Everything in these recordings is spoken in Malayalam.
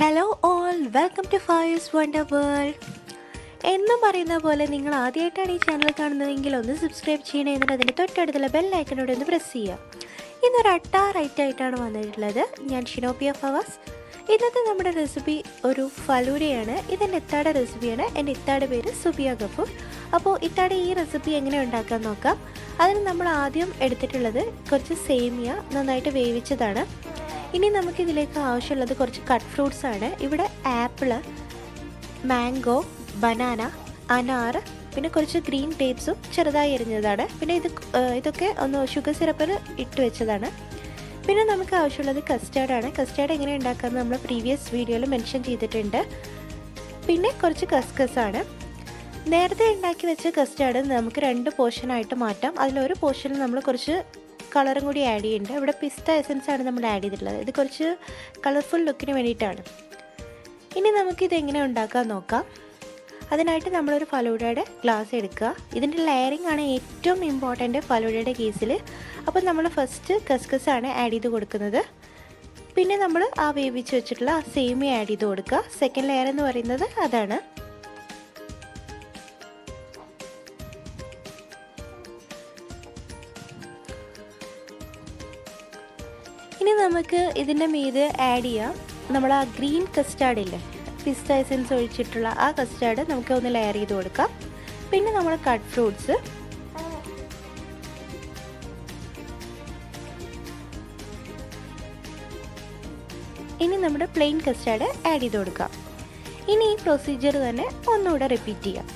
Hello all, welcome to Fayoos wonder world. എന്നും പറയുന്ന പോലെ നിങ്ങൾ ആദ്യമായിട്ടാണ് ഈ ചാനൽ കാണുന്നതെങ്കിൽ ഒന്ന് സബ്സ്ക്രൈബ് ചെയ്യണേ, എന്നിട്ട് അതിൻ്റെ തൊട്ടടുത്തുള്ള ബെൽ ഐക്കണോടെ ഒന്ന് പ്രസ് ചെയ്യുക. ഇന്നൊരു അട്ടാറായിട്ടായിട്ടാണ് വന്നിട്ടുള്ളത്. ഞാൻ ഷിനോപ്പിയ ഫവാസ്. ഇന്നത്തെ നമ്മുടെ റെസിപ്പി ഒരു ഫലൂഡയാണ്. ഇതെൻ്റെ ഇത്താടെ റെസിപ്പിയാണ്. എൻ്റെ ഇത്താടെ പേര് സുബിയ ഗഫൂർ. അപ്പോൾ ഇത്താടെ ഈ റെസിപ്പി എങ്ങനെ ഉണ്ടാക്കാൻ നോക്കാം. അതിന് നമ്മൾ ആദ്യം എടുത്തിട്ടുള്ളത് കുറച്ച് സേമിയ നന്നായിട്ട് വേവിച്ചതാണ്. ഇനി നമുക്കിതിലേക്ക് ആവശ്യമുള്ളത് കുറച്ച് കട്ട് ഫ്രൂട്ട്സ് ആണ്. ഇവിടെ ആപ്പിള്, മാംഗോ, ബനാന, അനാർ, പിന്നെ കുറച്ച് ഗ്രീൻ ടേപ്സും ചെറുതായി എരിഞ്ഞതാണ്. പിന്നെ ഇതൊക്കെ ഒന്ന് ഷുഗർ സിറപ്പിൽ ഇട്ട് വെച്ചതാണ്. പിന്നെ നമുക്ക് ആവശ്യമുള്ളത് കസ്റ്റാർഡാണ്. കസ്റ്റാർഡ് എങ്ങനെ ഉണ്ടാക്കാമെന്ന് നമ്മൾ പ്രീവിയസ് വീഡിയോയിൽ മെൻഷൻ ചെയ്തിട്ടുണ്ട്. പിന്നെ കുറച്ച് കസ്കസ് ആണ്. നേരത്തെ ഉണ്ടാക്കി വെച്ച കസ്റ്റാർഡ് നമുക്ക് 2 പോർഷനായിട്ട് മാറ്റാം. അതിലൊരു പോർഷനിൽ നമ്മൾ കുറച്ച് കളറും കൂടി ആഡ് ചെയ്യുന്നുണ്ട്. ഇവിടെ പിസ്ത എസൻസ് ആണ് നമ്മൾ ആഡ് ചെയ്തിട്ടുള്ളത്. ഇത് കുറച്ച് കളർഫുൾ ലുക്കിന് വേണ്ടിയിട്ടാണ്. ഇനി നമുക്കിത് എങ്ങനെ ഉണ്ടാക്കാൻ നോക്കാം. അതിനായിട്ട് നമ്മളൊരു ഫലൂഡയുടെ ഗ്ലാസ് എടുക്കുക. ഇതിൻ്റെ ലെയറിംഗ് ആണ് ഏറ്റവും ഇമ്പോർട്ടൻ്റ് ഫലൂഡയുടെ കേസിൽ. അപ്പോൾ നമ്മൾ ഫസ്റ്റ് കസ്കസ് ആണ് ആഡ് ചെയ്ത് കൊടുക്കുന്നത്. പിന്നെ നമ്മൾ ആ വേവിച്ച് വെച്ചിട്ടുള്ള ആ സേമിയ ആഡ് ചെയ്ത് കൊടുക്കുക. സെക്കൻഡ് ലെയർ എന്ന് പറയുന്നത് അതാണ്. ഇനി നമുക്ക് ഇതിൻ്റെ മീതെ ആഡ് ചെയ്യാം നമ്മൾ ആ ഗ്രീൻ കസ്റ്റാർഡ് ഇല്ലേ, പിസ്ത എസൻസ് ഒഴിച്ചിട്ടുള്ള ആ കസ്റ്റാർഡ് നമുക്ക് ഒന്ന് ലെയർ ചെയ്ത് കൊടുക്കാം. പിന്നെ നമ്മൾ കട്ട് ഫ്രൂട്ട്സ്, ഇനി നമ്മുടെ പ്ലെയിൻ കസ്റ്റാർഡ് ആഡ് ചെയ്ത് കൊടുക്കാം. ഇനി ഈ പ്രൊസീജിയർ തന്നെ ഒന്നുകൂടെ റിപ്പീറ്റ് ചെയ്യാം.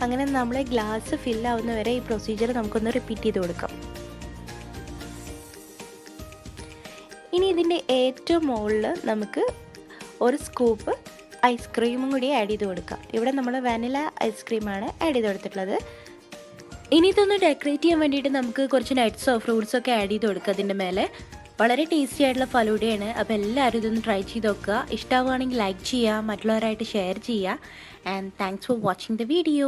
അങ്ങനെ നമ്മളെ ഗ്ലാസ് ഫില്ലാവുന്ന വരെ ഈ പ്രൊസീജിയർ നമുക്കൊന്ന് റിപ്പീറ്റ് ചെയ്ത് കൊടുക്കാം. ഇനി ഇതിൻ്റെ ഏറ്റവും മുകളിൽ നമുക്ക് ഒരു സ്കൂപ്പ് ഐസ്ക്രീമും കൂടി ആഡ് ചെയ്ത് കൊടുക്കാം. ഇവിടെ നമ്മൾ വാനില ഐസ്ക്രീമാണ് ആഡ് ചെയ്ത് കൊടുത്തിട്ടുള്ളത്. ഇനി ഇതൊന്ന് ഡെക്കറേറ്റ് ചെയ്യാൻ വേണ്ടിയിട്ട് നമുക്ക് കുറച്ച് നട്ട്സോ ഫ്രൂട്ട്സൊക്കെ ആഡ് ചെയ്ത് കൊടുക്കുക അതിൻ്റെ മേലെ. വളരെ ടേസ്റ്റി ആയിട്ടുള്ള ഫലൂഡയാണ്. അപ്പോൾ എല്ലാവരും ഇതൊന്ന് ട്രൈ ചെയ്ത് നോക്കുക. ഇഷ്ടമാവുകയാണെങ്കിൽ ലൈക്ക് ചെയ്യുക, മറ്റുള്ളവരായിട്ട് ഷെയർ ചെയ്യുക. And thanks for watching the video.